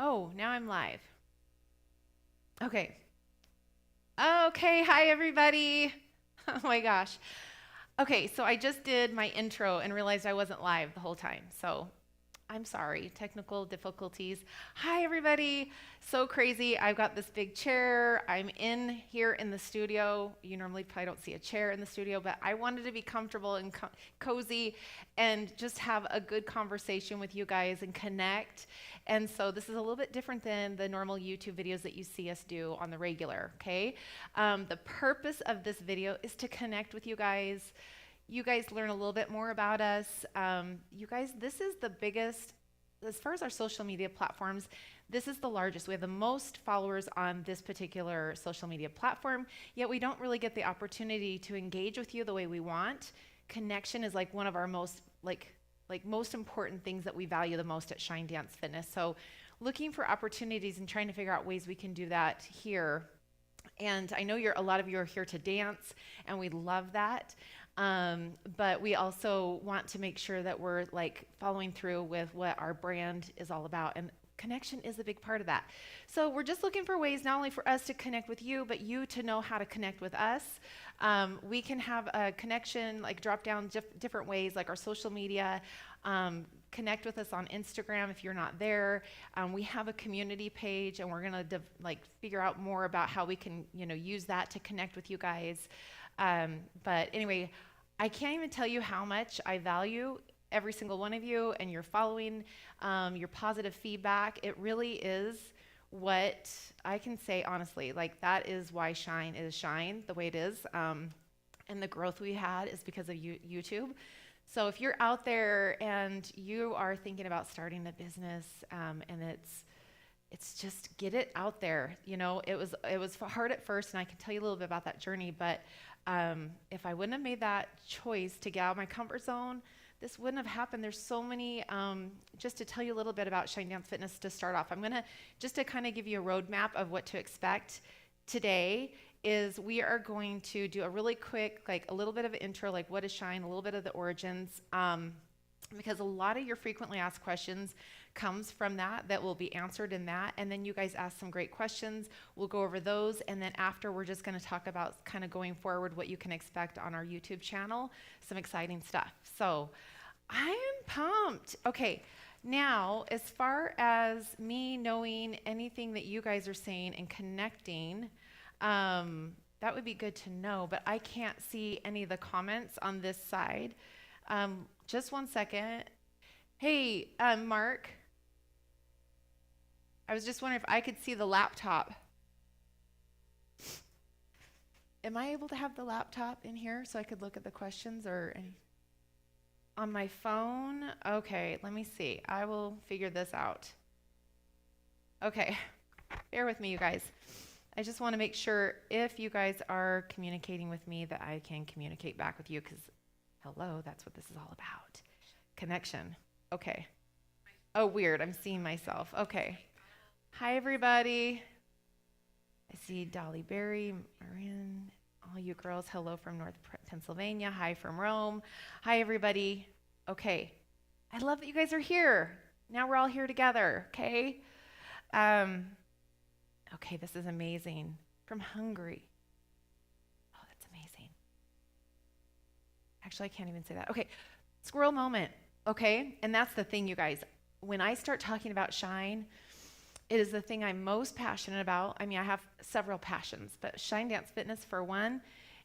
Oh, now I'm live. Okay. Okay, hi everybody. Oh my gosh. Okay, so I just did my intro and realized I wasn't live the whole time. So I'm sorry, technical difficulties. Hi, everybody. So crazy. I've got this big chair. I'm in here in the studio. You normally probably don't see a chair in the studio, but I wanted to be comfortable and cozy and just have a good conversation with you guys and connect. And so this is a little bit different than the normal YouTube videos that you see us do on the regular, okay? The purpose of this video is to connect with you guys. You guys learn a little bit more about us. You guys, this is the biggest, as far as our social media platforms, this is the largest. We have the most followers on this particular social media platform, yet we don't really get the opportunity to engage with you the way we want. Connection is like one of our most, most important things that we value the most at SHiNE Dance Fitness. So looking for opportunities and trying to figure out ways we can do that here. And I know a lot of you are here to dance, and we love that. But we also want to make sure that we're following through with what our brand is all about. And connection is a big part of that. So we're just looking for ways not only for us to connect with you, but you to know how to connect with us. We can have a connection, drop down different ways, like our social media. Connect with us on Instagram if you're not there. We have a community page, and we're gonna figure out more about how we can use that to connect with you guys. But anyway, I can't even tell you how much I value every single one of you and your following, your positive feedback. It really is what I can say honestly, that is why SHiNE is SHiNE the way it is. And the growth we had is because of YouTube. So if you're out there and you are thinking about starting a business, and it's just get it out there. It was hard at first, and I can tell you a little bit about that journey, but if I wouldn't have made that choice to get out of my comfort zone, this wouldn't have happened. There's so many, just to tell you a little bit about SHiNE Dance Fitness to start off, just to kind of give you a roadmap of what to expect today is we are going to do a really quick, a little bit of an intro, what is SHiNE, a little bit of the origins, because a lot of your frequently asked questions comes from that will be answered in that. And then you guys ask some great questions. We'll go over those. And then after, we're just going to talk about kind of going forward what you can expect on our YouTube channel, some exciting stuff. So I'm pumped. Okay. Now, as far as me knowing anything that you guys are saying and connecting, that would be good to know, but I can't see any of the comments on this side. Just one second. Hey, Mark. I was just wondering if I could see the laptop. Am I able to have the laptop in here so I could look at the questions or any? On my phone? Okay, let me see. I will figure this out. Okay, bear with me, you guys. I just want to make sure if you guys are communicating with me that I can communicate back with you, because hello, that's what this is all about. Connection. Okay. Oh, weird. I'm seeing myself. Okay. Hi, everybody. I see Dolly Berry, Marin, all you girls. Hello from North Pennsylvania. Hi from Rome. Hi, everybody. Okay. I love that you guys are here. Now we're all here together. Okay. Okay, this is amazing. From Hungary. Oh, that's amazing. Actually, I can't even say that. Okay, squirrel moment. Okay, and that's the thing, you guys. When I start talking about SHiNE, it is the thing I'm most passionate about. I mean, I have several passions, but SHiNE Dance Fitness, for one,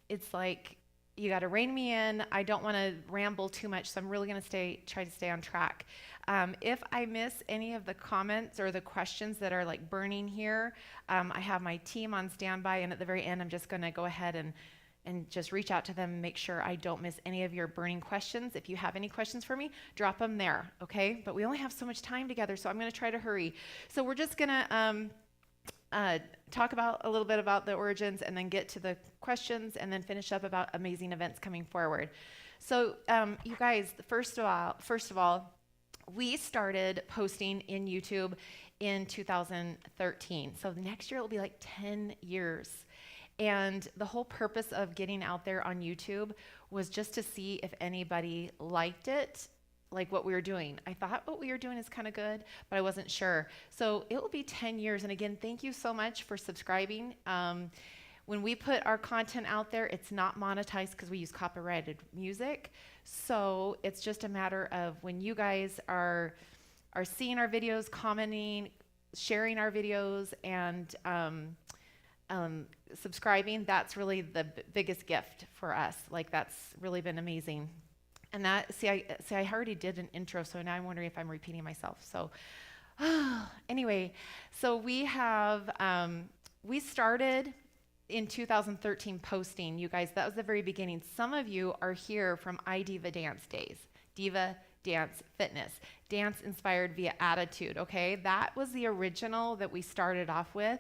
it's like you got to rein me in. I don't want to ramble too much, so I'm really going to try to stay on track. If I miss any of the comments or the questions that are burning here, I have my team on standby, and at the very end, I'm just going to go ahead and just reach out to them and make sure I don't miss any of your burning questions. If you have any questions for me, drop them there, okay? But we only have so much time together, so I'm going to try to hurry. So we're just going to talk about a little bit about the origins and then get to the questions and then finish up about amazing events coming forward. So you guys, first of all, we started posting in YouTube in 2013. So next year it will be 10 years. And the whole purpose of getting out there on YouTube was just to see if anybody liked it, like what we were doing. I thought what we were doing is kind of good, but I wasn't sure. So it will be 10 years. And again, thank you so much for subscribing. When we put our content out there, it's not monetized because we use copyrighted music. So it's just a matter of when you guys are seeing our videos, commenting, sharing our videos, and subscribing. That's really the biggest gift for us. Like, that's really been amazing. And that, I already did an intro, so now I'm wondering if I'm repeating myself. So anyway, so we have, we started in 2013 posting, you guys. That was the very beginning. Some of you are here from iDiva Dance days. Diva Dance Fitness, dance inspired via attitude, okay? That was the original that we started off with.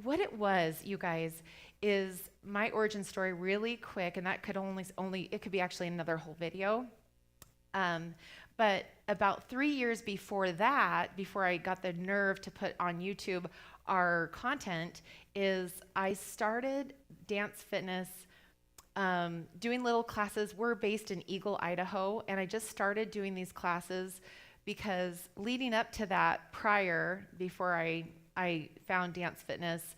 What it was, you guys, is my origin story really quick, and that could it could be actually another whole video. But about 3 years before that, before I got the nerve to put on YouTube our content, is I started dance fitness, doing little classes. We're based in Eagle, Idaho, and I just started doing these classes because leading up to that, before I found dance fitness,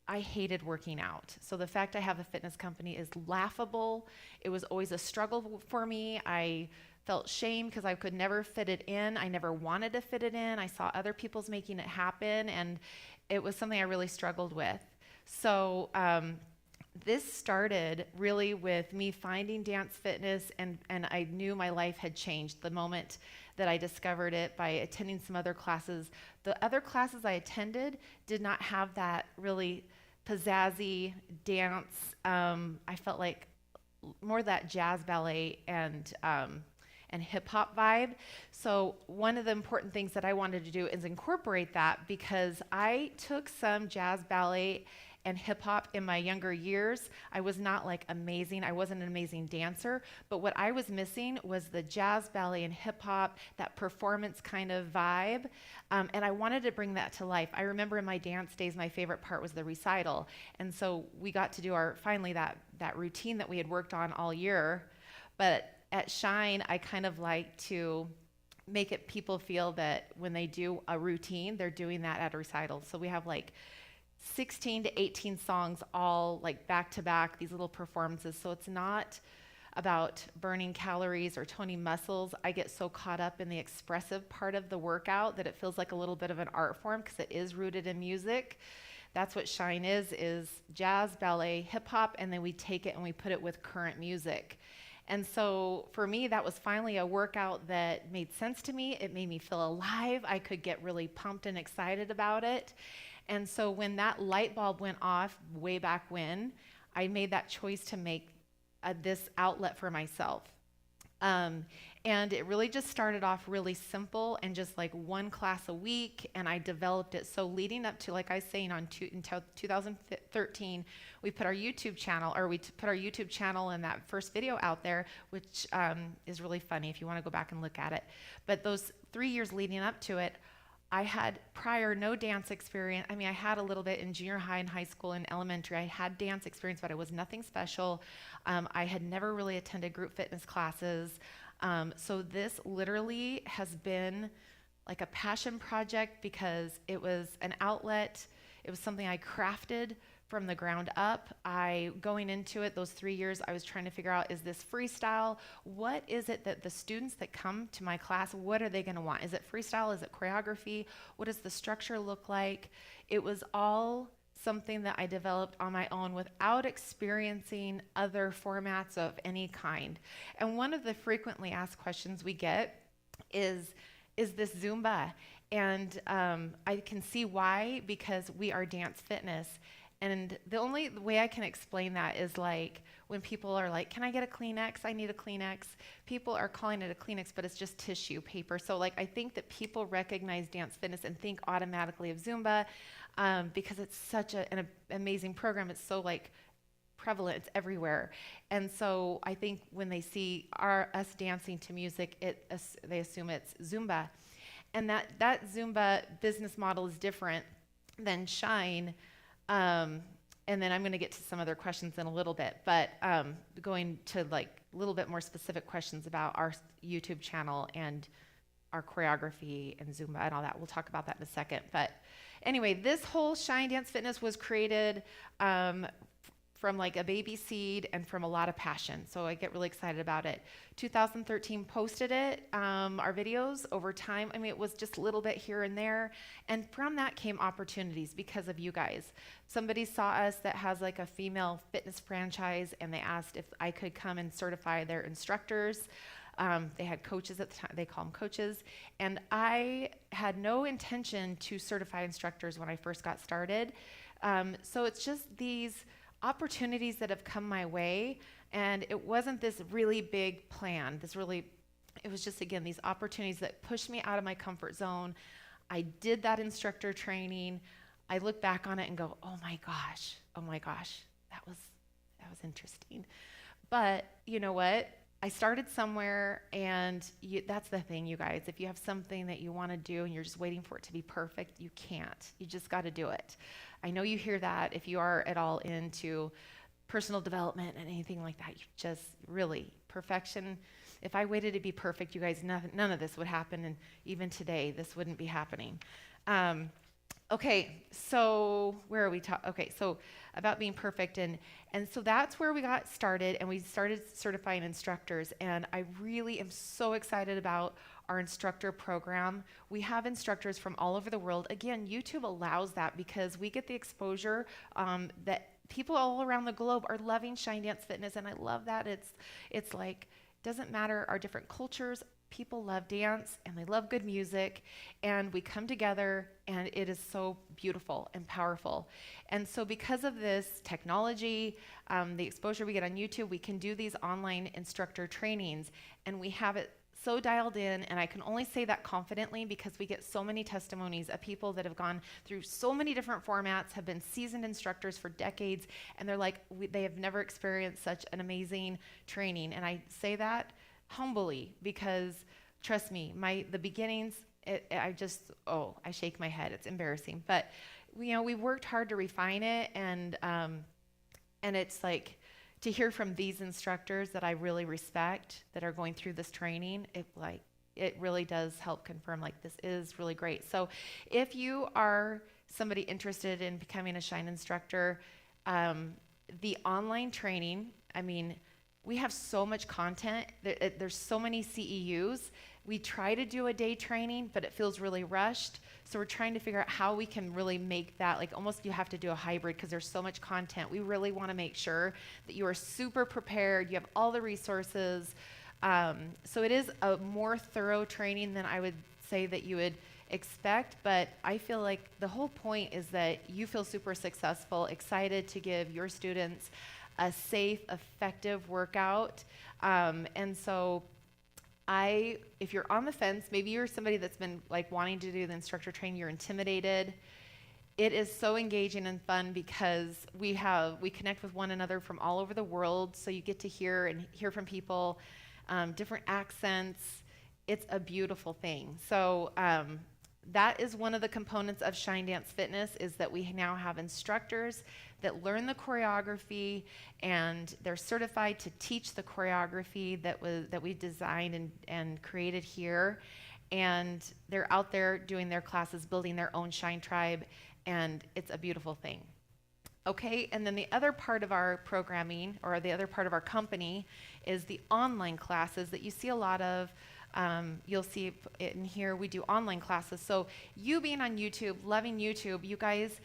I hated working out. So the fact I have a fitness company is laughable. It was always a struggle for me. I felt shame because I could never fit it in. I never wanted to fit it in. I saw other people's making it happen, and it was something I really struggled with. So this started really with me finding dance fitness, and I knew my life had changed the moment that I discovered it by attending some other classes. The other classes I attended did not have that really pizzazzy dance. I felt like more that jazz ballet and hip hop vibe. So one of the important things that I wanted to do is incorporate that, because I took some jazz ballet and hip hop in my younger years. I was not like amazing. I wasn't an amazing dancer, but what I was missing was the jazz ballet and hip hop, that performance kind of vibe. And I wanted to bring that to life. I remember in my dance days, my favorite part was the recital. And so we got to do finally that routine that we had worked on all year. But at SHiNE, I kind of like to make it people feel that when they do a routine, they're doing that at a recital. So we have like 16 to 18 songs, all like back to back, these little performances. So it's not about burning calories or toning muscles. I get so caught up in the expressive part of the workout that it feels like a little bit of an art form, because it is rooted in music. That's what SHiNE is jazz, ballet, hip hop, and then we take it and we put it with current music. And so for me, that was finally a workout that made sense to me. It made me feel alive. I could get really pumped and excited about it. And so when that light bulb went off way back when, I made that choice to make this outlet for myself. And it really just started off really simple and just like one class a week, and I developed it. So leading up to, like I was saying, until 2013, we put our YouTube channel, and that first video out there, which is really funny if you want to go back and look at it. But those 3 years leading up to it, I had prior no dance experience. I mean, I had a little bit in junior high and high school and elementary. I had dance experience, but it was nothing special. I had never really attended group fitness classes. So this literally has been like a passion project, because it was an outlet. It was something I crafted from the ground up. Going into it, those 3 years, I was trying to figure out, is this freestyle? What is it that the students that come to my class, what are they going to want? Is it freestyle? Is it choreography? What does the structure look like? It was all something that I developed on my own without experiencing other formats of any kind. And one of the frequently asked questions we get is this Zumba? And I can see why, because we are dance fitness. And the only way I can explain that is like when people are like, can I get a Kleenex? I need a Kleenex. People are calling it a Kleenex, but it's just tissue paper. So like, I think that people recognize dance fitness and think automatically of Zumba, because it's such an amazing program. It's so like prevalent, it's everywhere. And so I think when they see us dancing to music, they assume it's Zumba. And that Zumba business model is different than SHiNE. And then I'm going to get to some other questions in a little bit, but going to like a little bit more specific questions about our YouTube channel and our choreography and Zumba and all that. We'll talk about that in a second. But anyway, this whole SHiNE Dance Fitness was created from like a baby seed and from a lot of passion. So I get really excited about it. 2013 posted it, our videos over time. I mean, it was just a little bit here and there. And from that came opportunities because of you guys. Somebody saw us that has like a female fitness franchise, and they asked if I could come and certify their instructors. They had coaches at the time, they call them coaches. And I had no intention to certify instructors when I first got started. So it's just these opportunities that have come my way, and it wasn't this really big plan. It was just, again, these opportunities that pushed me out of my comfort zone. I did that instructor training. I look back on it and go, oh my gosh, that was interesting. But you know what? I started somewhere, and that's the thing, you guys. If you have something that you want to do and you're just waiting for it to be perfect, you can't. You just got to do it. I know you hear that if you are at all into personal development and anything like that. You just really, perfection. If I waited to be perfect, you guys, none of this would happen. And even today, this wouldn't be happening. Okay, so where are we talking? Okay, so about being perfect. And so that's where we got started, and we started certifying instructors. And I really am so excited about our instructor program. We have instructors from all over the world. Again, YouTube allows that because we get the exposure that people all around the globe are loving SHiNE Dance Fitness, and I love that. It's like, doesn't matter our different cultures. People love dance and they love good music, and we come together, and it is so beautiful and powerful. And so because of this technology, the exposure we get on YouTube, we can do these online instructor trainings, and we have it so dialed in. And I can only say that confidently because we get so many testimonies of people that have gone through so many different formats, have been seasoned instructors for decades, and they're like, they have never experienced such an amazing training. And I say that humbly because, trust me, the beginnings, I shake my head. It's embarrassing, but we worked hard to refine it, and it's like, to hear from these instructors that I really respect that are going through this training, it really does help confirm this is really great. So if you are somebody interested in becoming a SHiNE instructor, the online training, I mean, we have so much content. There's so many CEUs. We try to do a day training, but it feels really rushed. So we're trying to figure out how we can really make that, almost you have to do a hybrid because there's so much content. We really want to make sure that you are super prepared, you have all the resources. So it is a more thorough training than I would say that you would expect, but I feel like the whole point is that you feel super successful, excited to give your students a safe, effective workout. And so if you're on the fence, maybe you're somebody that's been wanting to do the instructor training, you're intimidated. It is so engaging and fun because we connect with one another from all over the world. So you get to hear from people, different accents. It's a beautiful thing. So that is one of the components of SHiNE Dance Fitness, is that we now have instructors that learn the choreography, and they're certified to teach the choreography that we designed and created here. And they're out there doing their classes, building their own SHiNE tribe, and it's a beautiful thing. Okay, and then the other part of our programming, or the other part of our company, is the online classes that you see a lot of. You'll see it in here. We do online classes. So you being on YouTube, loving YouTube, you guys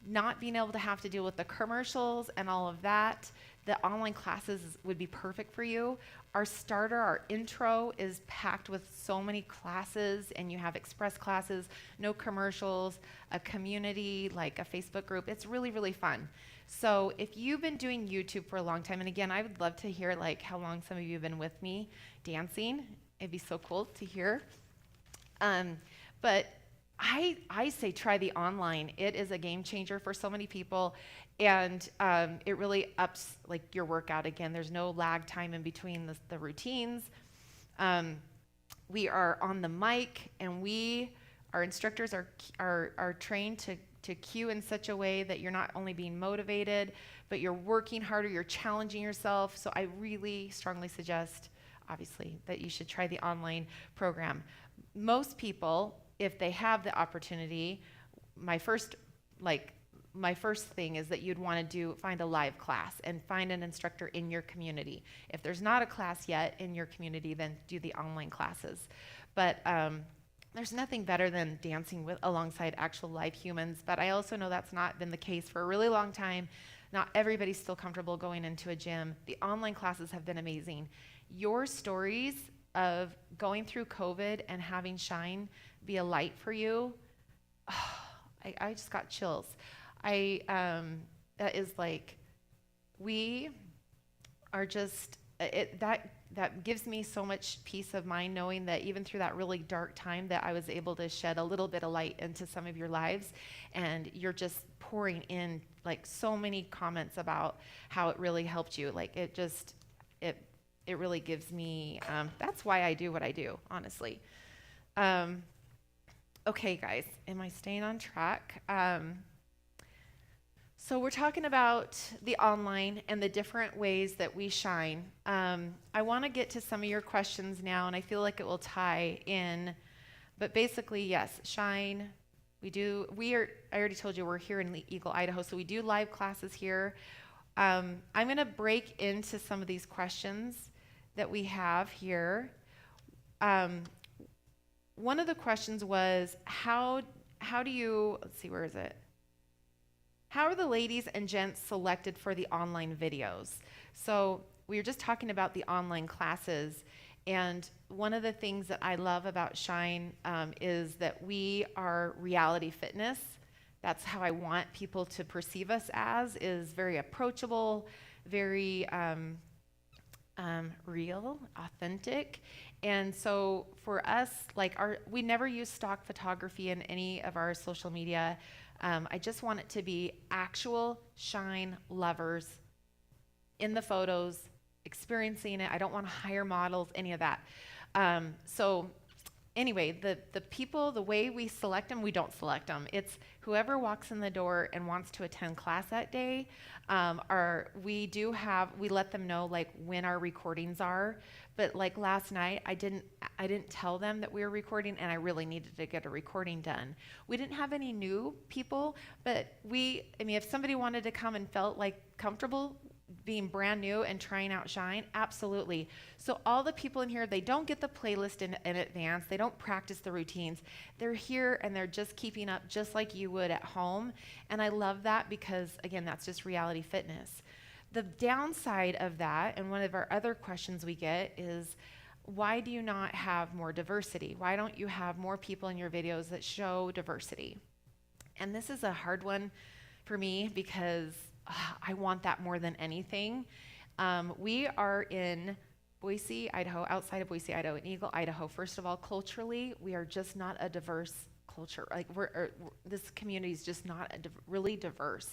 not being able to have to deal with the commercials and all of that, the online classes would be perfect for you. Our starter, our intro is packed with so many classes, and you have express classes, no commercials, a community, like a Facebook group. It's really, really fun. So if you've been doing YouTube for a long time, and again, I would love to hear how long some of you have been with me dancing. It'd be so cool to hear. But I say try the online. It is a game changer for so many people, and it really ups your workout. Again, there's no lag time in between the routines. We are on the mic, and our instructors are trained to cue in such a way that you're not only being motivated, but you're working harder, you're challenging yourself. So I really strongly suggest, obviously, that you should try the online program. Most people, if they have the opportunity, my first thing is that you'd want to find a live class and find an instructor in your community. If there's not a class yet in your community, then do the online classes. But there's nothing better than dancing alongside actual live humans. But I also know that's not been the case for a really long time. Not everybody's still comfortable going into a gym. The online classes have been amazing. Your stories of going through COVID and having SHiNE be a light for you, I just got chills. That is like, we are just, that gives me so much peace of mind knowing that even through that really dark time that I was able to shed a little bit of light into some of your lives, and you're just pouring in like so many comments about how it really helped you. Like it really gives me, that's why I do what I do, honestly. Okay, guys, am I staying on track? So we're talking about the online and the different ways that we shine. I want to get to some of your questions now, and I feel like it will tie in. But basically, yes, SHiNE. I already told you we're here in Eagle, Idaho, so we do live classes here. I'm going to break into some of these questions that we have here. One of the questions was, how do you, let's see, where is it? How are the ladies and gents selected for the online videos? So we were just talking about the online classes, and one of the things that I love about SHiNE is that we are reality fitness. That's how I want people to perceive us as, is very approachable, very real, authentic. And so for us, we never use stock photography in any of our social media. I just want it to be actual SHiNE lovers in the photos, experiencing it. I don't want to hire models, any of that. So anyway, the people, the way we select them, we don't select them. It's whoever walks in the door and wants to attend class that day. We let them know like when our recordings are. But like last night, I didn't tell them that we were recording, and I really needed to get a recording done. We didn't have any new people, but if somebody wanted to come and felt like comfortable being brand new and trying out SHiNE, absolutely. So all the people in here, they don't get the playlist in advance. They don't practice the routines. They're here and they're just keeping up just like you would at home. And I love that because, again, that's just reality fitness. The downside of that, and one of our other questions we get is, why do you not have more diversity? Why don't you have more people in your videos that show diversity? And this is a hard one for me because I want that more than anything. We are in Boise, Idaho, outside of Boise, Idaho, in Eagle, Idaho. First of all, culturally, we are just not a diverse culture. Like this community is just not really diverse.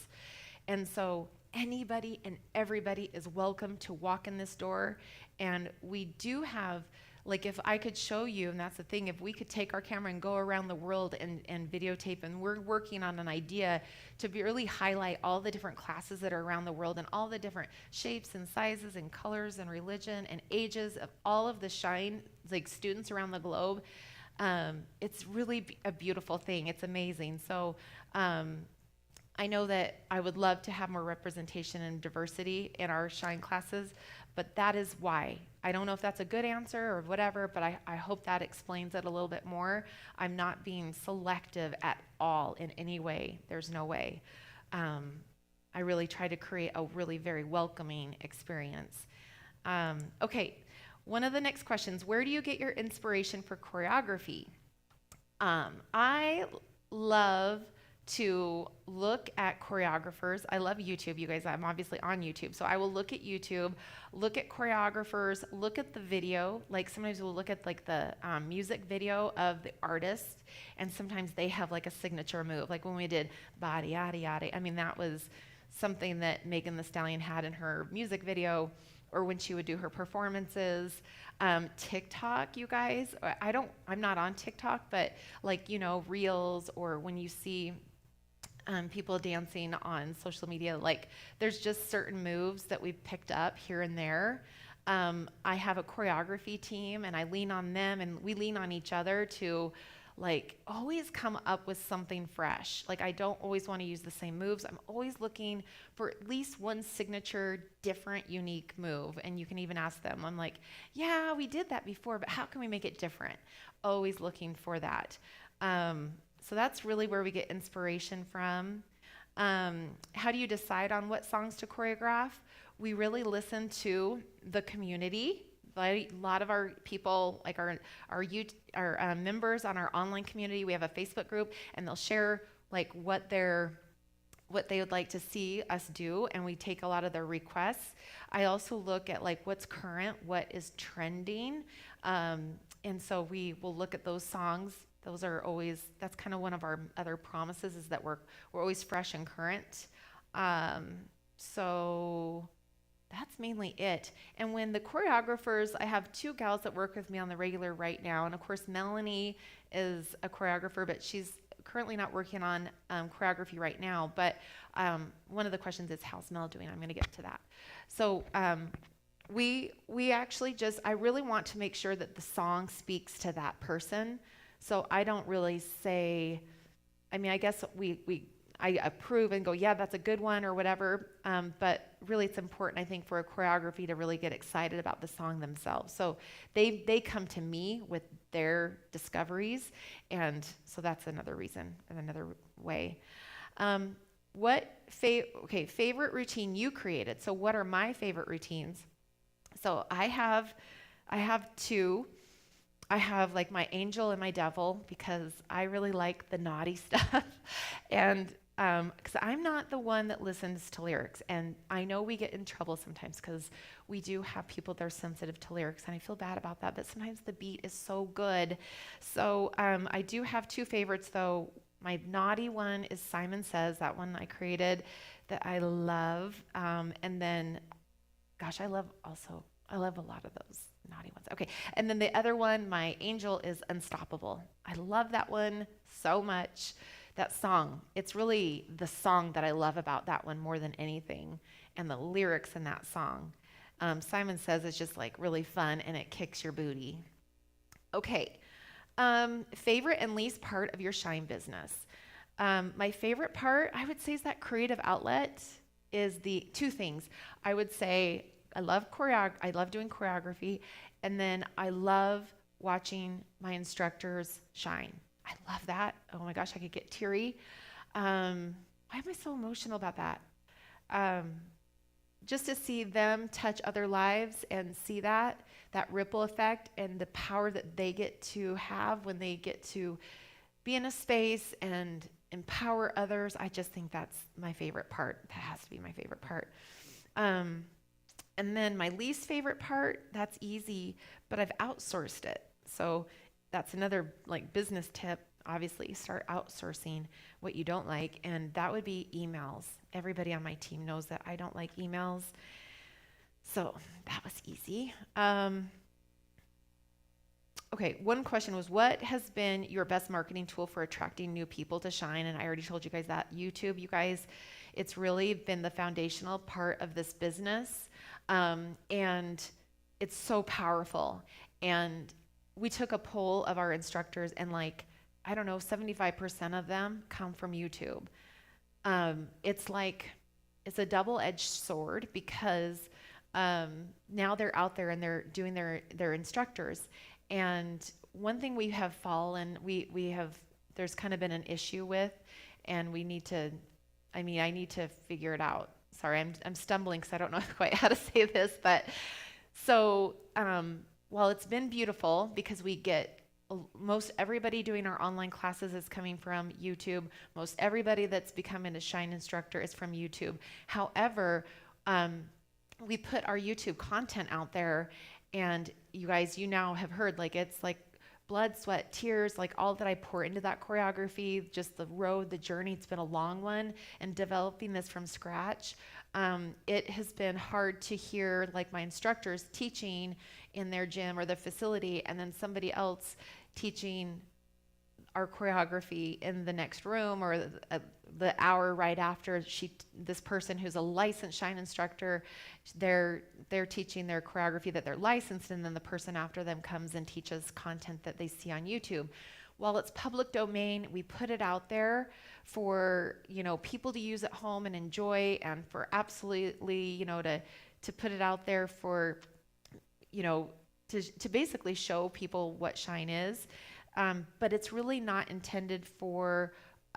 And so anybody and everybody is welcome to walk in this door. And we do have, like, if I could show you, and that's the thing, if we could take our camera and go around the world and videotape, and we're working on an idea to really highlight all the different classes that are around the world and all the different shapes and sizes and colors and religion and ages of all of the SHiNE, like, students around the globe. It's really a beautiful thing. It's amazing. So I know that I would love to have more representation and diversity in our SHiNE classes, but that is why. I don't know if that's a good answer or whatever, but I hope that explains it a little bit more. I'm not being selective at all in any way. There's no way. I really try to create a really very welcoming experience. Okay, one of the next questions, where do you get your inspiration for choreography? I love to look at choreographers. I love YouTube, you guys. I'm obviously on YouTube. So I will look at YouTube, look at choreographers, look at the video. Like sometimes we'll look at like the music video of the artist, and sometimes they have like a signature move. Like when we did Body Yada Yada, I mean, that was something that Megan Thee Stallion had in her music video, or when she would do her performances. TikTok, you guys, I'm not on TikTok, but like, you know, Reels, or when you see people dancing on social media. Like there's just certain moves that we've picked up here and there. I have a choreography team and I lean on them and we lean on each other to like always come up with something fresh. Like I don't always want to use the same moves. I'm always looking for at least one signature, different, unique move. And you can even ask them, I'm like, yeah, we did that before, but how can we make it different? Always looking for that. So that's really where we get inspiration from. How do you decide on what songs to choreograph? We really listen to the community. A lot of our people, like our members on our online community, we have a Facebook group, and they'll share like what they would like to see us do, and we take a lot of their requests. I also look at like what's current, what is trending, and so we will look at those songs. Those are always, that's kind of one of our other promises, is that we're always fresh and current. So that's mainly it. And when the choreographers, I have two gals that work with me on the regular right now. And of course, Melanie is a choreographer, but she's currently not working on choreography right now. But one of the questions is, how's Mel doing? I'm going to get to that. So we actually just, I really want to make sure that the song speaks to that person. So I don't really say, I mean, I guess I approve and go, yeah, that's a good one or whatever. But really it's important, I think, for a choreography to really get excited about the song themselves. So they come to me with their discoveries. And so that's another reason and another way. Favorite routine you created. So what are my favorite routines? So I have two. I have like my angel and my devil, because I really like the naughty stuff. And because I'm not the one that listens to lyrics. And I know we get in trouble sometimes because we do have people that are sensitive to lyrics, and I feel bad about that. But sometimes the beat is so good. So I do have two favorites though. My naughty one is Simon Says, that one I created that I love. And then, gosh, I love a lot of those naughty ones. Okay. And then the other one, my angel, is Unstoppable. I love that one so much. That song, it's really the song that I love about that one more than anything, and the lyrics in that song. Simon Says it's just like really fun, and it kicks your booty. Okay. Favorite and least part of your SHiNE business. My favorite part, I would say, is that creative outlet is the two things. I would say I love doing choreography, and then I love watching my instructors shine. I love that. Oh my gosh, I could get teary. Why am I so emotional about that? Just to see them touch other lives and see that ripple effect and the power that they get to have when they get to be in a space and empower others. I just think that's my favorite part. That has to be my favorite part. And then my least favorite part, that's easy, but I've outsourced it. So that's another like business tip. Obviously, start outsourcing what you don't like, and that would be emails. Everybody on my team knows that I don't like emails. So that was easy. Okay, one question was, what has been your best marketing tool for attracting new people to SHiNE? And I already told you guys that. YouTube, you guys, it's really been the foundational part of this business. And it's so powerful. And we took a poll of our instructors, and like, I don't know, 75% of them come from YouTube. It's a double-edged sword, because now they're out there and they're doing their instructors. And one thing we have there's kind of been an issue with, and I need to figure it out. Sorry, I'm stumbling because I don't know quite how to say this, but so while it's been beautiful, because we get most everybody doing our online classes is coming from YouTube. Most everybody that's becoming a SHiNE instructor is from YouTube. However, we put our YouTube content out there, and you guys, you now have heard, like, it's like blood, sweat, tears, like all that I pour into that choreography, just the road, the journey. It's been a long one, and developing this from scratch. It has been hard to hear, like, my instructors teaching in their gym or the facility, and then somebody else teaching our choreography in the next room, or the hour right after. This person who's a licensed SHiNE instructor, they're teaching their choreography that they're licensed, and then the person after them comes and teaches content that they see on YouTube. While it's public domain, we put it out there for, people to use at home and enjoy, and for absolutely, to put it out there for, to basically show people what SHiNE is. But it's really not intended for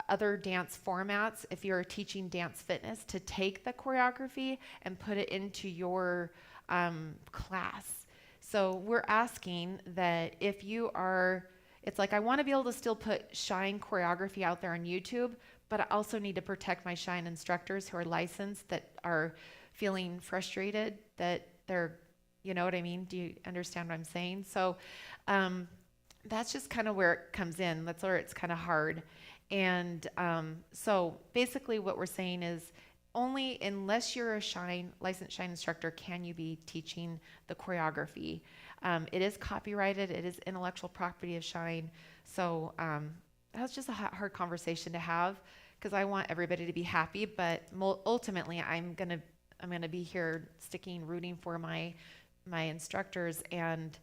other dance formats. If you're teaching dance fitness, to take the choreography and put it into your class. So we're asking that if you are, it's like, I want to be able to still put SHiNE choreography out there on YouTube, but I also need to protect my SHiNE instructors who are licensed, that are feeling frustrated that they're, you know what I mean? Do you understand what I'm saying? So that's just kind of where it comes in. That's where it's kind of hard. And so basically what we're saying is, only unless you're a licensed SHiNE instructor can you be teaching the choreography. It is copyrighted. It is intellectual property of SHiNE. So that's just a hard conversation to have, because I want everybody to be happy, but ultimately I'm gonna be here rooting for my instructors, and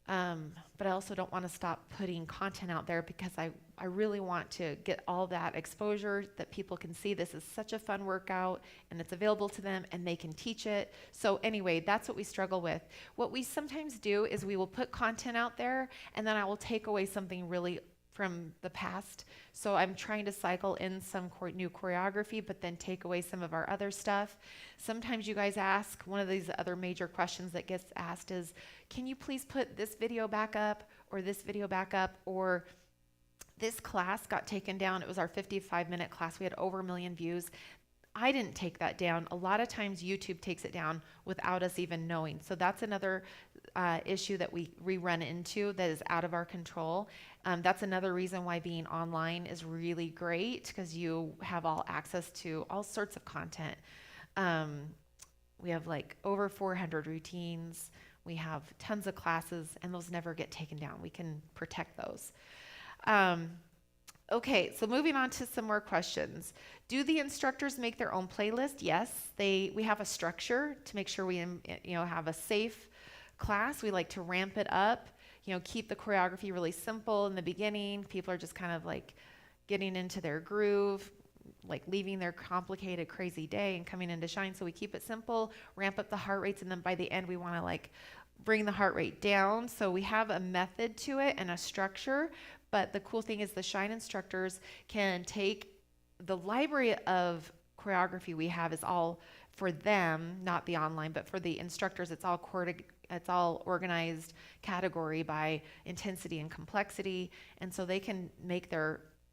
but I also don't want to stop putting content out there, because I really want to get all that exposure, that people can see this is such a fun workout and it's available to them and they can teach it. So anyway, that's what we struggle with. What we sometimes do is we will put content out there, and then I will take away something really from the past. So I'm trying to cycle in some new choreography, but then take away some of our other stuff. Sometimes you guys ask, one of these other major questions that gets asked is, can you please put this video back up, or this video back up, or this class got taken down. It was our 55-minute class. We had over 1 million views. I didn't take that down. A lot of times YouTube takes it down without us even knowing. So that's another issue that we run into that is out of our control. That's another reason why being online is really great, because you have all access to all sorts of content. We have like over 400 routines. We have tons of classes, and those never get taken down. We can protect those. Okay, so moving on to some more questions. Do the instructors make their own playlist? Yes, we have a structure to make sure we have a safe class. We like to ramp it up, keep the choreography really simple in the beginning. People are just kind of like getting into their groove, like leaving their complicated, crazy day and coming into SHiNE. So we keep it simple, ramp up the heart rates, and then by the end we want to like bring the heart rate down. So we have a method to it and a structure. But the cool thing is the SHiNE instructors can take the library of choreography we have is all for them, not the online, but for the instructors, it's all organized category by intensity and complexity. And so they can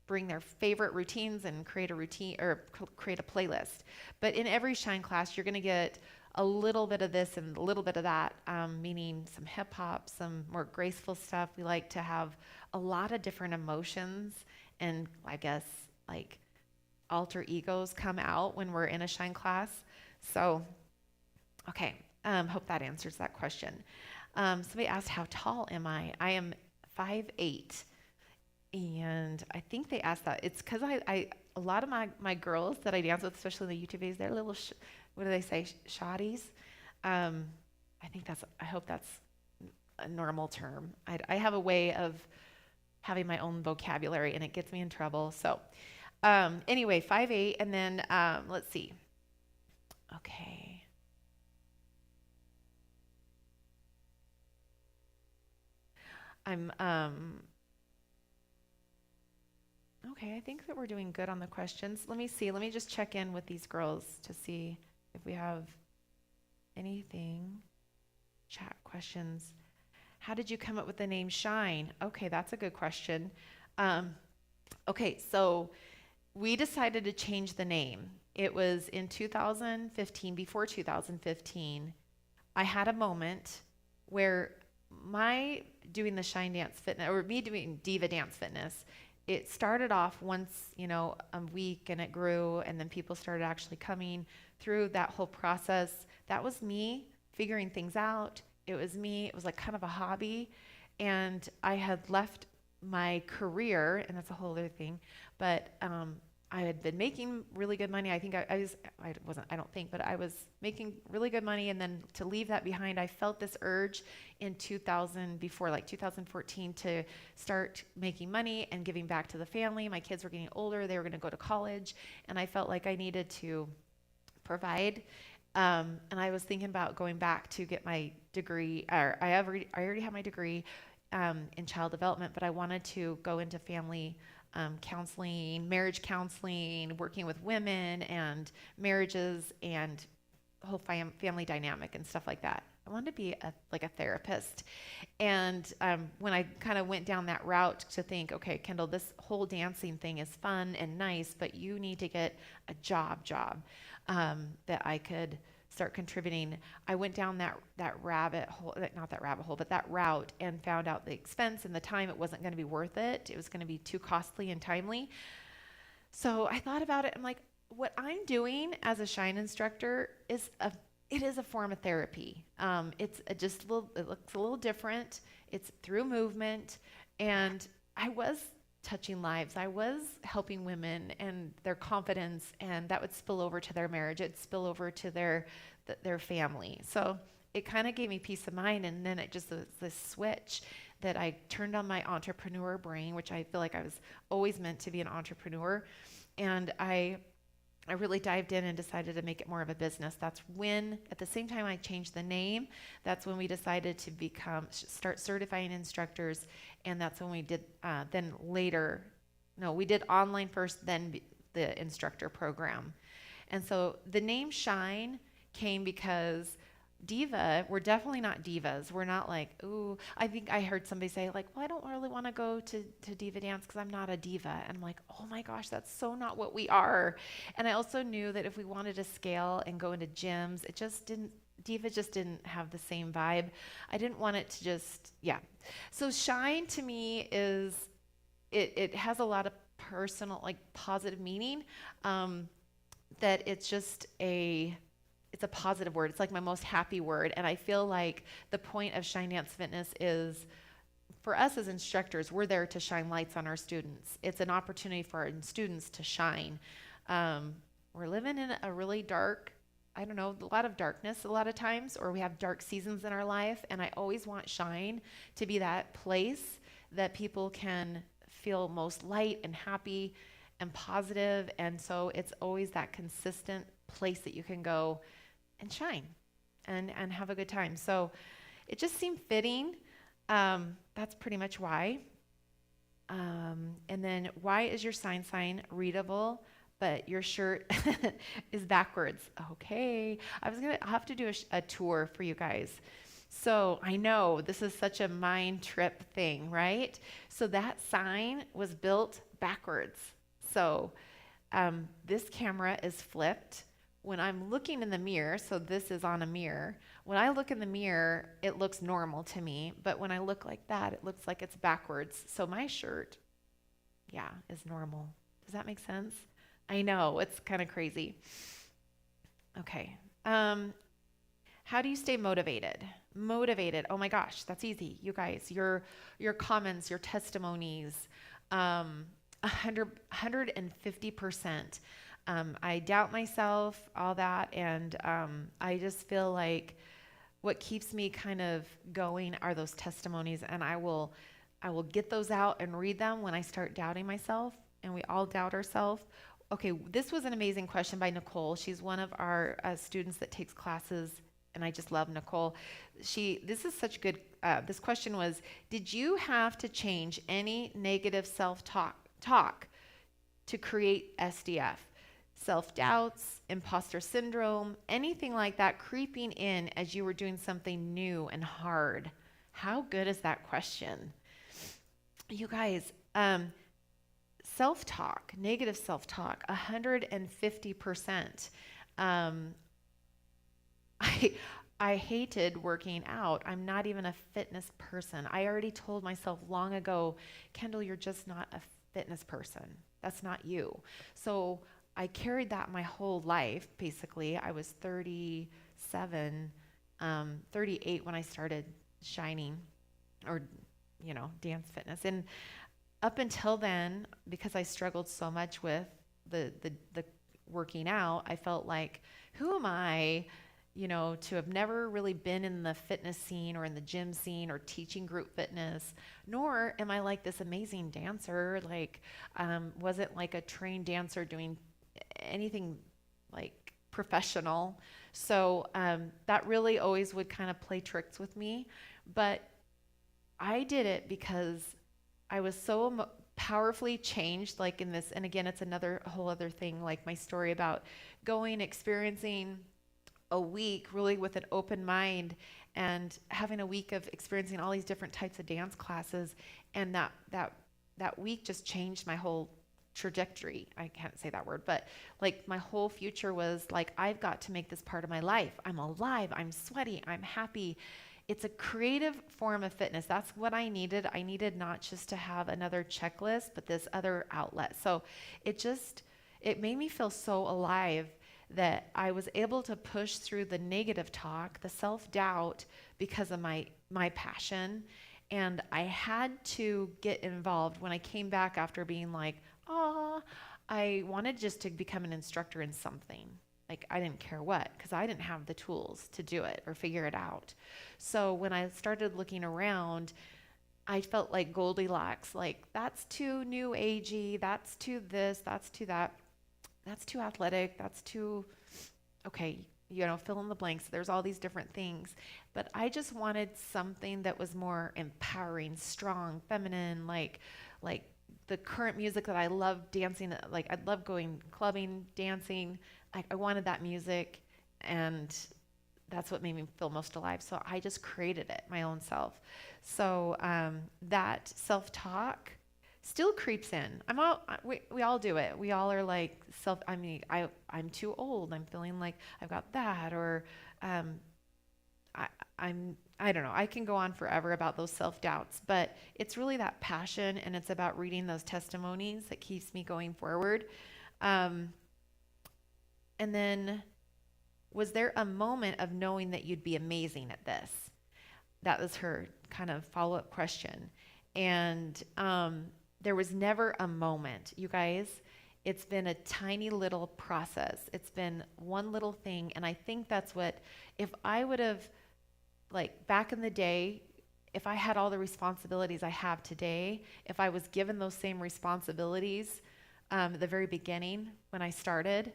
bring their favorite routines and create a routine, or create a playlist. But in every SHiNE class, you're going to get a little bit of this and a little bit of that, meaning some hip hop, some more graceful stuff. We like to have a lot of different emotions, and I guess like alter egos come out when we're in a SHiNE class. So, okay, hope that answers that question. Somebody asked, how tall am I? I am 5'8". And I think they asked that. It's because a lot of my girls that I dance with, especially in the YouTube videos, they're little, what do they say, shotties? I hope that's a normal term. I have a way of having my own vocabulary, and it gets me in trouble. So anyway, 5'8", and then let's see. Okay. Okay, I think that we're doing good on the questions. Let me see. Let me just check in with these girls to see if we have anything. Chat questions. How did you come up with the name SHiNE? Okay, that's a good question. Okay, so we decided to change the name. It was in 2015, before 2015, I had a moment where my doing the SHiNE Dance Fitness, or me doing Diva Dance Fitness, it started off once, a week, and it grew, and then people started actually coming through that whole process. That was me figuring things out. It was me. It was like kind of a hobby, and I had left my career, and that's a whole other thing, but I had been making really good money. I think I wasn't, I don't think, but I was making really good money. And then to leave that behind, I felt this urge in 2000, before like 2014, to start making money and giving back to the family. My kids were getting older. They were going to go to college. And I felt like I needed to provide. And I was thinking about going back to get my degree, or I already have my degree in child development, but I wanted to go into family counseling, marriage counseling, working with women and marriages and the whole family dynamic and stuff like that. I wanted to be like a therapist. And when I kind of went down that route to think, okay, Kendall, this whole dancing thing is fun and nice, but you need to get a job that I could start contributing. I went down that rabbit hole, not that rabbit hole, but that route, and found out the expense and the time, it wasn't going to be worth it. It was going to be too costly and timely. So I thought about it. I'm like, what I'm doing as a SHiNE instructor it is a form of therapy. It looks a little different. It's through movement, and I was touching lives. I was helping women and their confidence, and that would spill over to their marriage. It'd spill over to their family. So it kind of gave me peace of mind. And then it just was this switch that I turned on my entrepreneur brain, which I feel like I was always meant to be an entrepreneur. And I really dived in and decided to make it more of a business. That's when, at the same time I changed the name, that's when we decided to start certifying instructors. And that's when we did, we did online first, then the instructor program. And so the name SHiNE came because we're definitely not divas. We're not like, ooh, I think I heard somebody say like, well, I don't really want to go to diva dance because I'm not a diva. And I'm like, oh my gosh, that's so not what we are. And I also knew that if we wanted to scale and go into gyms, diva just didn't have the same vibe. I didn't want it to just, yeah. So SHiNE to me it has a lot of personal, like positive meaning, that it's a positive word. It's like my most happy word. And I feel like the point of SHiNE Dance Fitness is, for us as instructors, we're there to shine lights on our students. It's an opportunity for our students to shine. We're living in a really dark, a lot of darkness a lot of times, or we have dark seasons in our life. And I always want SHiNE to be that place that people can feel most light and happy and positive. And so it's always that consistent place that you can go and shine and have a good time. So it just seemed fitting. That's pretty much why. And then, why is your sign readable, but your shirt is backwards? Okay. I'll have to do a tour for you guys. So I know this is such a mind trip thing, right? So that sign was built backwards. So this camera is flipped. When I'm looking in the mirror, so this is on a mirror. When I look in the mirror, it looks normal to me. But when I look like that, it looks like it's backwards. So my shirt, is normal. Does that make sense? I know, it's kind of crazy. Okay. How do you stay motivated? Oh my gosh, that's easy. You guys, your comments, your testimonies, 150%. I doubt myself, all that, and I just feel like what keeps me kind of going are those testimonies, and I will get those out and read them when I start doubting myself, and we all doubt ourselves. Okay, this was an amazing question by Nicole. She's one of our students that takes classes, and I just love Nicole. This is such good. This question was, did you have to change any negative self-talk to create SDF? Self-doubts, imposter syndrome, anything like that creeping in as you were doing something new and hard? How good is that question? You guys, self-talk, negative self-talk, 150%. I hated working out. I'm not even a fitness person. I already told myself long ago, Kendall, you're just not a fitness person. That's not you. So I carried that my whole life, basically. I was 38 when I started SHiNE, or, dance fitness. And up until then, because I struggled so much with the working out, I felt like, who am I, to have never really been in the fitness scene or in the gym scene or teaching group fitness, nor am I like this amazing dancer. Like, wasn't like a trained dancer doing anything like professional. So that really always would kind of play tricks with me. But I did it because I was so powerfully changed, like in this. And again, it's another a whole other thing, like my story about going, experiencing a week really with an open mind and having a week of experiencing all these different types of dance classes. And that week just changed my whole trajectory. I can't say that word, but like my whole future was like, I've got to make this part of my life. I'm alive. I'm sweaty. I'm happy. It's a creative form of fitness. That's what I needed. I needed not just to have another checklist, but this other outlet. So it made me feel so alive that I was able to push through the negative talk, the self-doubt because of my passion. And I had to get involved when I came back after being like, oh, I wanted just to become an instructor in something. Like I didn't care what, because I didn't have the tools to do it or figure it out. So when I started looking around, I felt like Goldilocks, like that's too new agey, that's too this, that's too that, that's too athletic, that's too, okay, fill in the blanks. There's all these different things. But I just wanted something that was more empowering, strong, feminine, like the current music that I love dancing, like I love going clubbing, dancing. I wanted that music, and that's what made me feel most alive. So I just created it my own self. So that self-talk still creeps in. We all do it. We all are like I'm too old. I'm feeling like I've got that, or I don't know. I can go on forever about those self-doubts, but it's really that passion, and it's about reading those testimonies that keeps me going forward. And then, was there a moment of knowing that you'd be amazing at this? That was her kind of follow-up question. And there was never a moment, you guys. It's been a tiny little process. It's been one little thing. And I think that's what, if I would have, like back in the day, if I had all the responsibilities I have today, if I was given those same responsibilities at the very beginning when I started,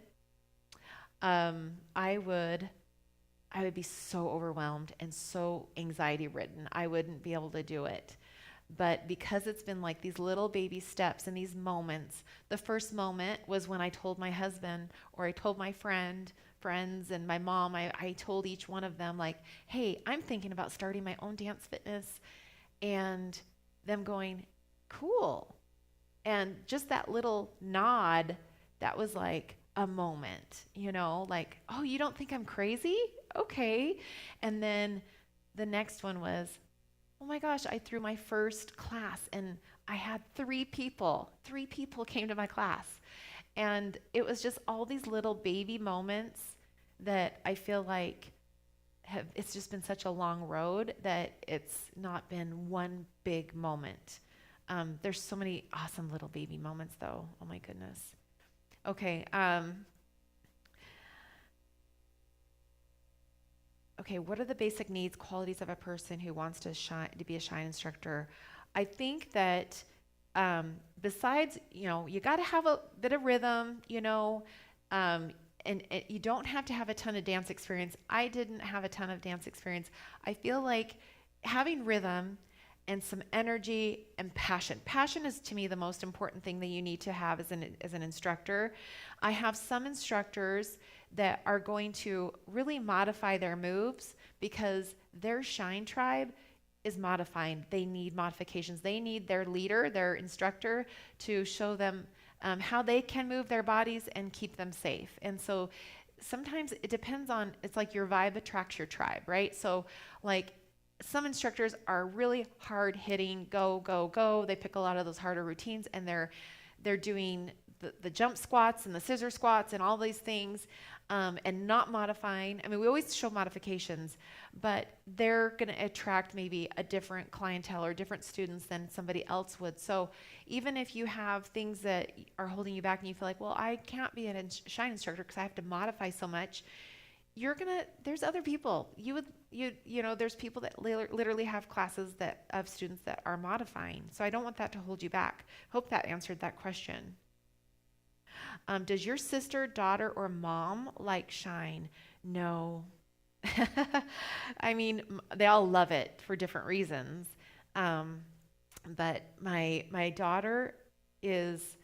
I would be so overwhelmed and so anxiety ridden. I wouldn't be able to do it. But because it's been like these little baby steps and these moments, the first moment was when I told my husband, or I told my friends and my mom, I told each one of them like, hey, I'm thinking about starting my own dance fitness, and them going, cool. And just that little nod, that was like a moment, like, oh, you don't think I'm crazy? Okay. And then the next one was, oh my gosh, I threw my first class and I had 3 people. 3 people came to my class. And it was just all these little baby moments that I feel like it's just been such a long road that it's not been one big moment. There's so many awesome little baby moments though. Oh my goodness. Okay. Okay, what are the basic needs, qualities of a person who wants to be a SHiNE instructor? I think that besides, you got to have a bit of rhythm, and you don't have to have a ton of dance experience. I didn't have a ton of dance experience. I feel like having rhythm and some energy and passion. Passion is, to me, the most important thing that you need to have as an instructor. I have some instructors that are going to really modify their moves because their SHiNE tribe is modifying. They need modifications. They need their leader, their instructor, to show them how they can move their bodies and keep them safe. And so sometimes it depends on, it's like your vibe attracts your tribe, right? So like some instructors are really hard hitting, go, go, go. They pick a lot of those harder routines, and they're doing the jump squats and the scissor squats and all these things, and not modifying. I mean, we always show modifications, but they're going to attract maybe a different clientele or different students than somebody else would. So even if you have things that are holding you back and you feel like, well, I can't be an SHiNE instructor because I have to modify so much, there's other people. There's people that literally have classes of students that are modifying. So I don't want that to hold you back. Hope that answered that question. Does your sister, daughter, or mom like SHiNE? No. I mean, they all love it for different reasons. But my daughter is,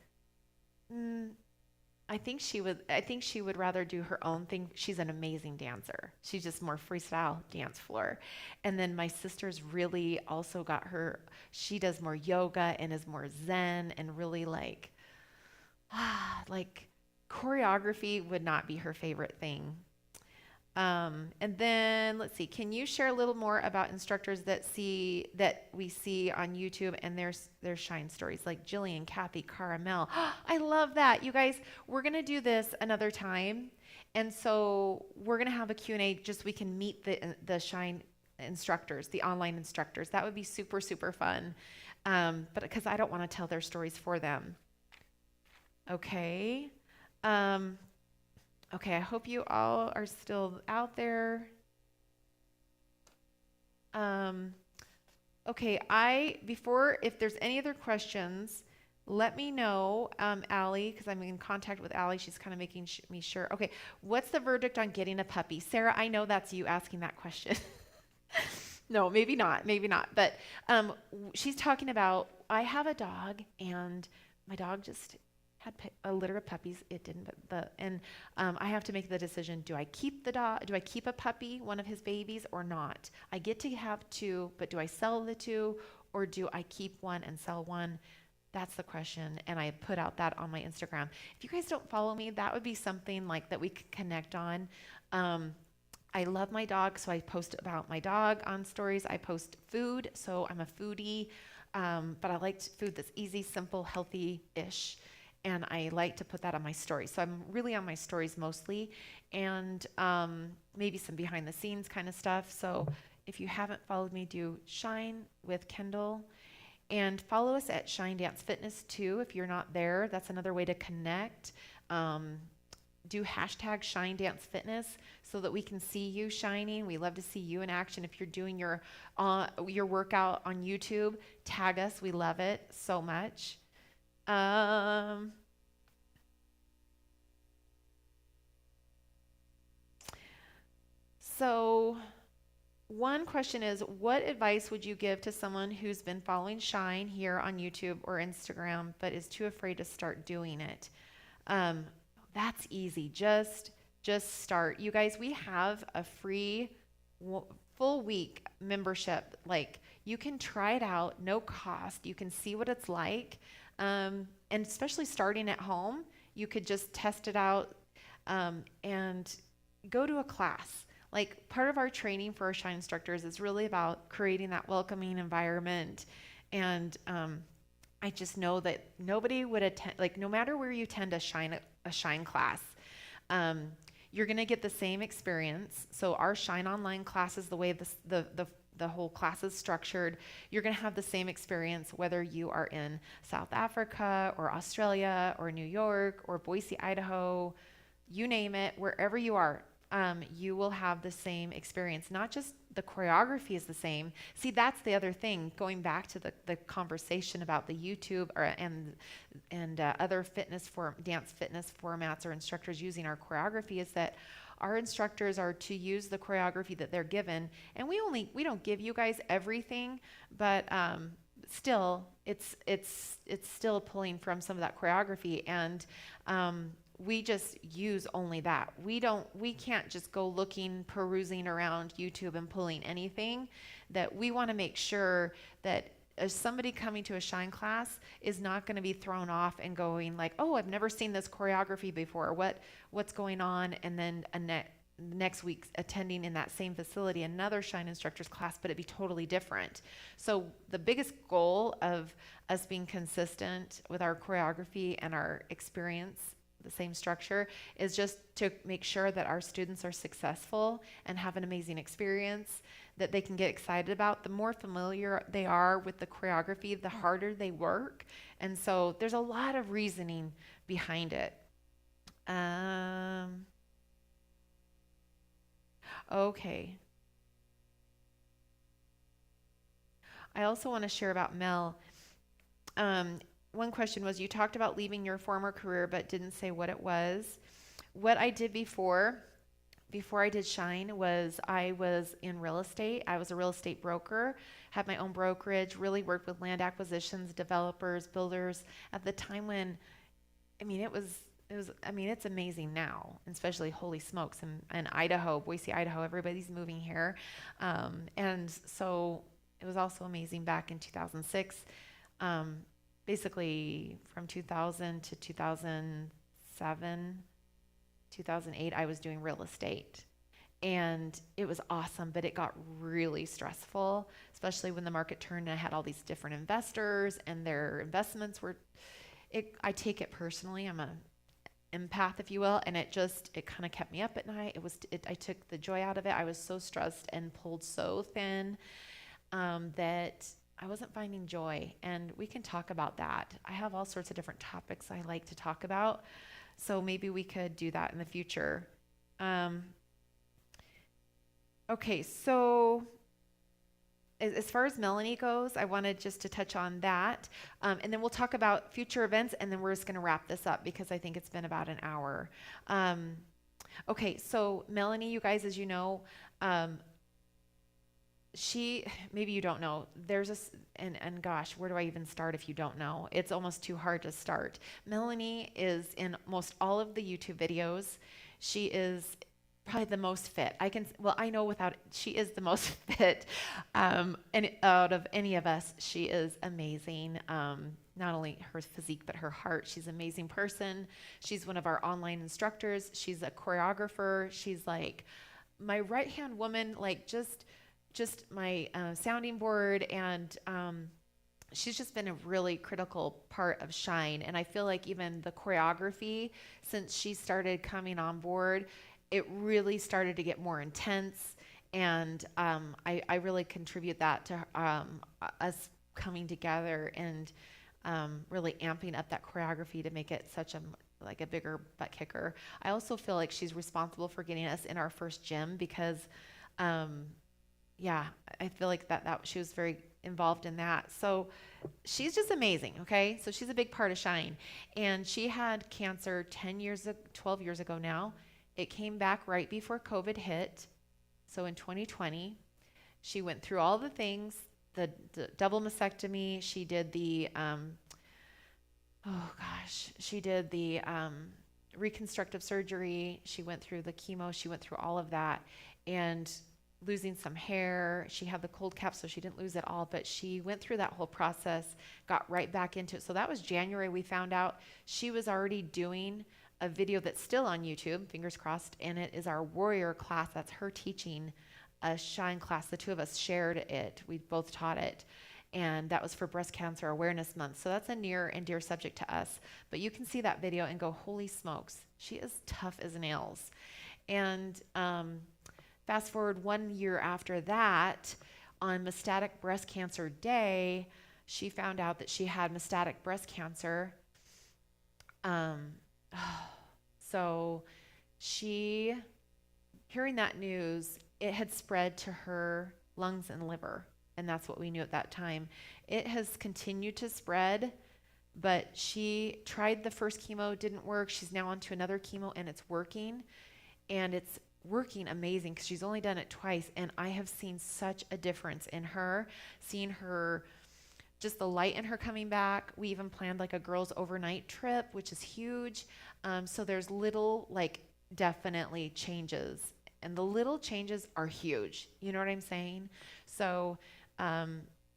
I think she would rather do her own thing. She's an amazing dancer. She's just more freestyle dance floor. And then my sister's really also she does more yoga and is more zen and really like choreography would not be her favorite thing. And then let's see, can you share a little more about instructors that we see on YouTube and their SHiNE stories, like Jillian, Kathy, Caramel? I love that. You guys, we're going to do this another time. And so we're going to have a Q&A just so we can meet the SHiNE instructors, the online instructors. That would be super, super fun. But because I don't want to tell their stories for them. Okay. Okay, I hope you all are still out there. Okay, if there's any other questions, let me know, Allie, because I'm in contact with Allie. She's kind of making me sure. Okay, what's the verdict on getting a puppy? Sarah, I know that's you asking that question. No, maybe not. But she's talking about, I have a dog, and my dog just had a litter of puppies. It didn't, but I have to make the decision. Do I keep the dog? Do I keep a puppy, one of his babies, or not? I get to have two, but do I sell the two, or do I keep one and sell one? That's the question, and I put out that on my Instagram. If you guys don't follow me, that would be something like that we could connect on. I love my dog, so I post about my dog on stories. I post food, so I'm a foodie, but I like food that's easy, simple, healthy-ish. And I like to put that on my stories. So I'm really on my stories mostly, and maybe some behind the scenes kind of stuff. So if you haven't followed me, do SHiNE with Kendall, and follow us at SHiNE Dance Fitness too. If you're not there, that's another way to connect. Do hashtag SHiNE Dance Fitness so that we can see you shining. We love to see you in action. If you're doing your workout on YouTube, tag us. We love it so much. So one question is, what advice would you give to someone who's been following SHiNE here on YouTube or Instagram, but is too afraid to start doing it? That's easy. Just start. You guys, we have a free full week membership. Like, you can try it out, no cost. You can see what it's like. And especially starting at home, you could just test it out and go to a class. Like, part of our training for our SHiNE instructors is really about creating that welcoming environment. And I just know that nobody would attend, like, no matter where you attend a SHiNE class, you're going to get the same experience. So our SHiNE online classes, the way the whole class is structured, you're going to have the same experience whether you are in South Africa or Australia or New York or Boise, Idaho, you name it, wherever you are, you will have the same experience. Not just the choreography is the same. See, that's the other thing, going back to the conversation about the YouTube and other dance fitness formats or instructors using our choreography, is that our instructors are to use the choreography that they're given, and we don't give you guys everything, but still, it's still pulling from some of that choreography, and we just use only that. We can't just go perusing around YouTube and pulling anything. That we want to make sure that as somebody coming to a SHiNE class is not going to be thrown off and going like, oh, I've never seen this choreography before. What's going on? And then next week attending in that same facility another SHiNE instructor's class, but it'd be totally different. So the biggest goal of us being consistent with our choreography and our experience, the same structure, is just to make sure that our students are successful and have an amazing experience that they can get excited about. The more familiar they are with the choreography, the harder they work. And so there's a lot of reasoning behind it. Okay. I also want to share about Mel. One question was, you talked about leaving your former career, but didn't say what it was. What I did before I did SHiNE was I was in real estate. I was a real estate broker, had my own brokerage, really worked with land acquisitions, developers, builders at the time when, I mean, it's amazing now, especially holy smokes in Idaho, Boise, Idaho, everybody's moving here. And so it was also amazing back in 2006. Basically from 2000 to 2007, 2008, I was doing real estate. And it was awesome, but it got really stressful, especially when the market turned and I had all these different investors and their investments were, I take it personally. I'm a empath, if you will, and it kind of kept me up at night. I took the joy out of it. I was so stressed and pulled so thin that I wasn't finding joy. And we can talk about that. I have all sorts of different topics I like to talk about, so maybe we could do that in the future. Okay, so as far as Melanie goes, I wanted just to touch on that. And then we'll talk about future events, and then we're just going to wrap this up because I think it's been about an hour. Okay, so Melanie, you guys, as you know, maybe you don't know, and gosh, where do I even start if you don't know? It's almost too hard to start. Melanie is in most all of the YouTube videos. She is probably the most fit. I know she is the most fit. And out of any of us, she is amazing. Not only her physique, but her heart. She's an amazing person. She's one of our online instructors. She's a choreographer. She's like my right-hand woman, like just my sounding board, and she's just been a really critical part of SHiNE. And I feel like even the choreography, since she started coming on board, it really started to get more intense. And I really contribute that to us coming together and really amping up that choreography to make it such a bigger butt kicker. I also feel like she's responsible for getting us in our first gym because I feel like that she was very involved in that. So she's just amazing, okay? So she's a big part of SHiNE. And she had cancer 12 years ago now. It came back right before COVID hit. So in 2020, she went through all the things, the double mastectomy. She did the, she did the reconstructive surgery. She went through the chemo. She went through all of that. And losing some hair. She had the cold cap, so she didn't lose it all, but she went through that whole process, got right back into it. So that was January. We found out she was already doing a video that's still on YouTube, fingers crossed, and it is our warrior class. That's her teaching a SHiNE class. The two of us shared it. We both taught it. And that was for Breast Cancer Awareness Month. So that's a near and dear subject to us. But you can see that video and go, holy smokes, she is tough as nails. And fast forward 1 year after that, on Metastatic Breast Cancer Day, she found out that she had metastatic breast cancer. So she, hearing that news, it had spread to her lungs and liver, and that's what we knew at that time. It has continued to spread, but she tried the first chemo, didn't work. She's now on to another chemo, and it's working, and it's working amazing because she's only done it twice, and I have seen such a difference in her, seeing her, just the light in her coming back. We even planned like a girls' overnight trip, which is huge. So there's little, definitely changes, and the little changes are huge. You know what I'm saying? So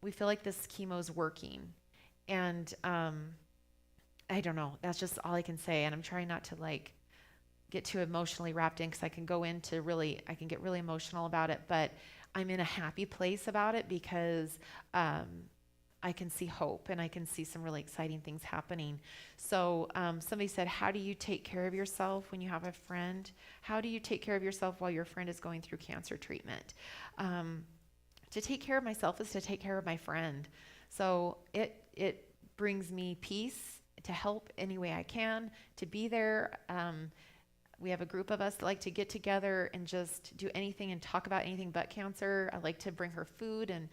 we feel like this chemo's working, and I don't know. That's just all I can say, and I'm trying not to get too emotionally wrapped in because I can get really emotional about it, but I'm in a happy place about it because I can see hope and I can see some really exciting things happening. So somebody said, how do you take care of yourself when you have a friend? How do you take care of yourself while your friend is going through cancer treatment? To take care of myself is to take care of my friend. So it brings me peace to help any way I can, to be there. We have a group of us that like to get together and just do anything and talk about anything but cancer. I like to bring her food and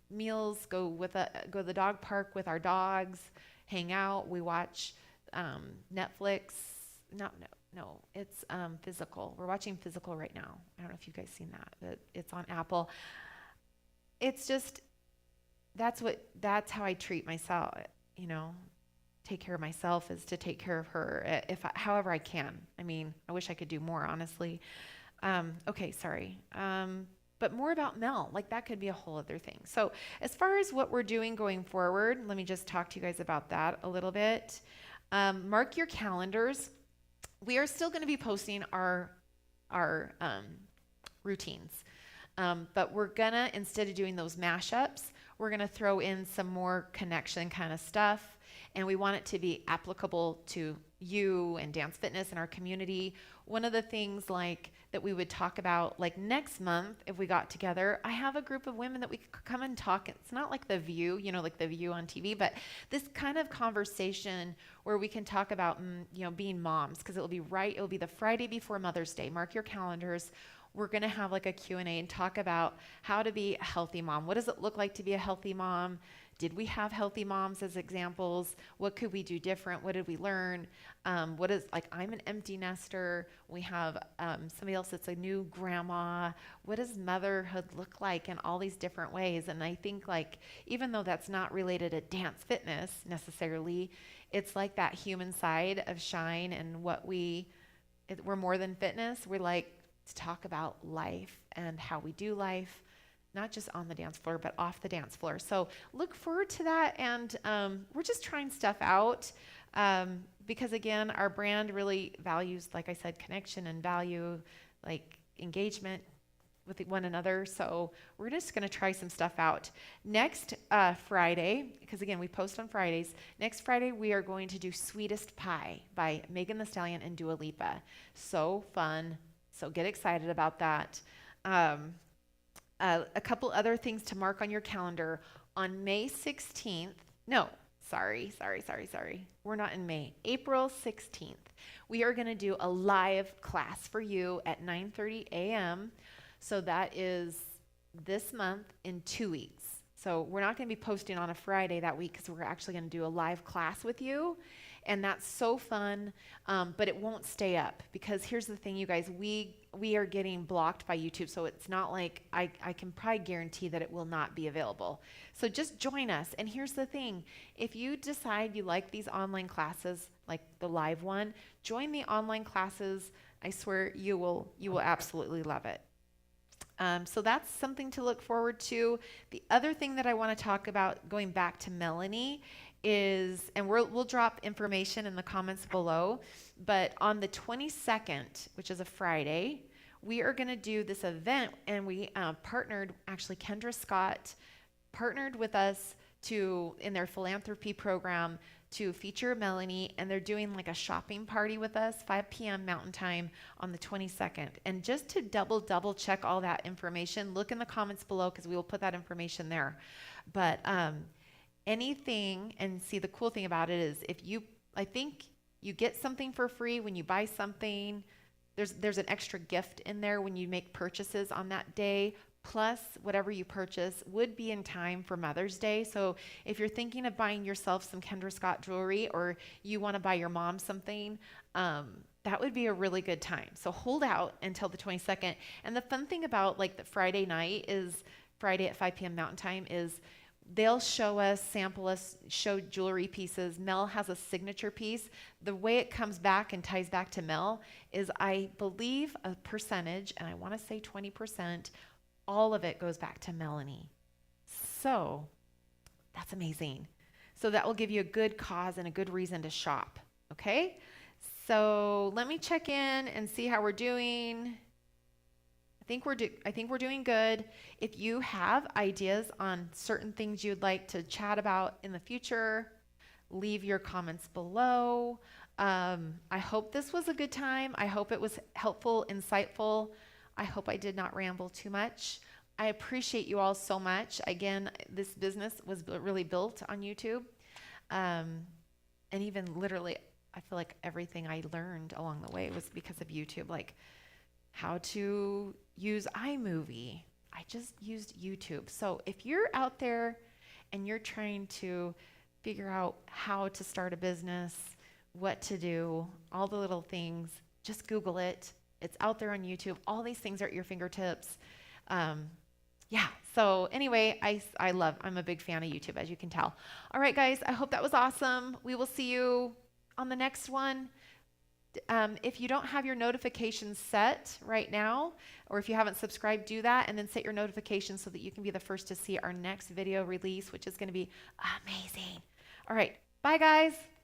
meals, go to the dog park with our dogs, hang out. We watch Netflix. No, it's Physical. We're watching Physical right now. I don't know if you guys seen that, but it's on Apple. It's just that's how I treat myself. You know, take care of myself is to take care of her however I can. I mean, I wish I could do more, honestly. Okay, sorry. But more about Mel, like that could be a whole other thing. So as far as what we're doing going forward, let me just talk to you guys about that a little bit. Mark your calendars. We are still going to be posting our routines. But we're gonna, instead of doing those mashups, we're gonna throw in some more connection kind of stuff. And we want it to be applicable to you and Dance Fitness and our community. One of the things like that we would talk about, like next month, if we got together, I have a group of women that we could come and talk. It's not like The View, like The View on TV, but this kind of conversation where we can talk about, being moms, because it'll be the Friday before Mother's Day. Mark your calendars. We're going to have like a Q&A and talk about how to be a healthy mom. What does it look like to be a healthy mom? Did we have healthy moms as examples? What could we do different? What did we learn? I'm an empty nester. We have somebody else that's a new grandma. What does motherhood look like in all these different ways? And I think even though that's not related to Dance Fitness necessarily, it's like that human side of SHiNE and we're more than fitness. We're like to talk about life and how we do life, not just on the dance floor, but off the dance floor. So look forward to that. And we're just trying stuff out because, again, our brand really values, like I said, connection and value, like engagement with one another. So we're just going to try some stuff out. Next Friday, because, again, we post on Fridays. Next Friday, we are going to do Sweetest Pie by Megan Thee Stallion and Dua Lipa. So fun. So get excited about that. A couple other things to mark on your calendar. On May 16th, no, sorry. We're not in May. April 16th, we are going to do a live class for you at 9:30 a.m. So that is this month in 2 weeks. So we're not going to be posting on a Friday that week because we're actually going to do a live class with you. And that's so fun, but it won't stay up because here's the thing, you guys, we are getting blocked by YouTube, so it's not like I can probably guarantee that it will not be available. So just join us. And here's the thing, if you decide you like these online classes, like the live one, join the online classes. I swear you will absolutely love it. So that's something to look forward to. The other thing that I want to talk about, going back to Melanie, is, and we'll drop information in the comments below, but on the 22nd, which is a Friday, we are going to do this event, and we partnered, actually Kendra Scott partnered with us in their philanthropy program to feature Melanie, and they're doing like a shopping party with us, 5 p.m. Mountain Time on the 22nd. And just to double check all that information, look in the comments below because we will put that information there. But anything, and see, the cool thing about it is I think you get something for free when you buy something. There's an extra gift in there when you make purchases on that day, plus whatever you purchase would be in time for Mother's Day. So if you're thinking of buying yourself some Kendra Scott jewelry, or you want to buy your mom something, that would be a really good time. So hold out until the 22nd. And the fun thing about like the Friday night is, Friday at 5 p.m. Mountain Time, is they'll show us, sample us, show jewelry pieces. Mel has a signature piece. The way it comes back and ties back to Mel is, I believe, a percentage, and I want to say 20%, all of it goes back to Melanie. So that's amazing. So that will give you a good cause and a good reason to shop. Okay? So let me check in and see how we're doing. I think we're doing good. If you have ideas on certain things you'd like to chat about in the future, leave your comments below. I hope this was a good time. I hope it was helpful, insightful. I hope I did not ramble too much. I appreciate you all so much. Again, this business was really built on YouTube. And even literally, I feel like everything I learned along the way was because of YouTube, like how to use iMovie. I just used YouTube. So if you're out there and you're trying to figure out how to start a business, what to do, all the little things, just Google it. It's out there on YouTube. All these things are at your fingertips. Yeah. So anyway, I'm a big fan of YouTube, as you can tell. All right, guys, I hope that was awesome. We will see you on the next one. If you don't have your notifications set right now, or if you haven't subscribed, do that, and then set your notifications so that you can be the first to see our next video release, which is going to be amazing. All right. Bye, guys.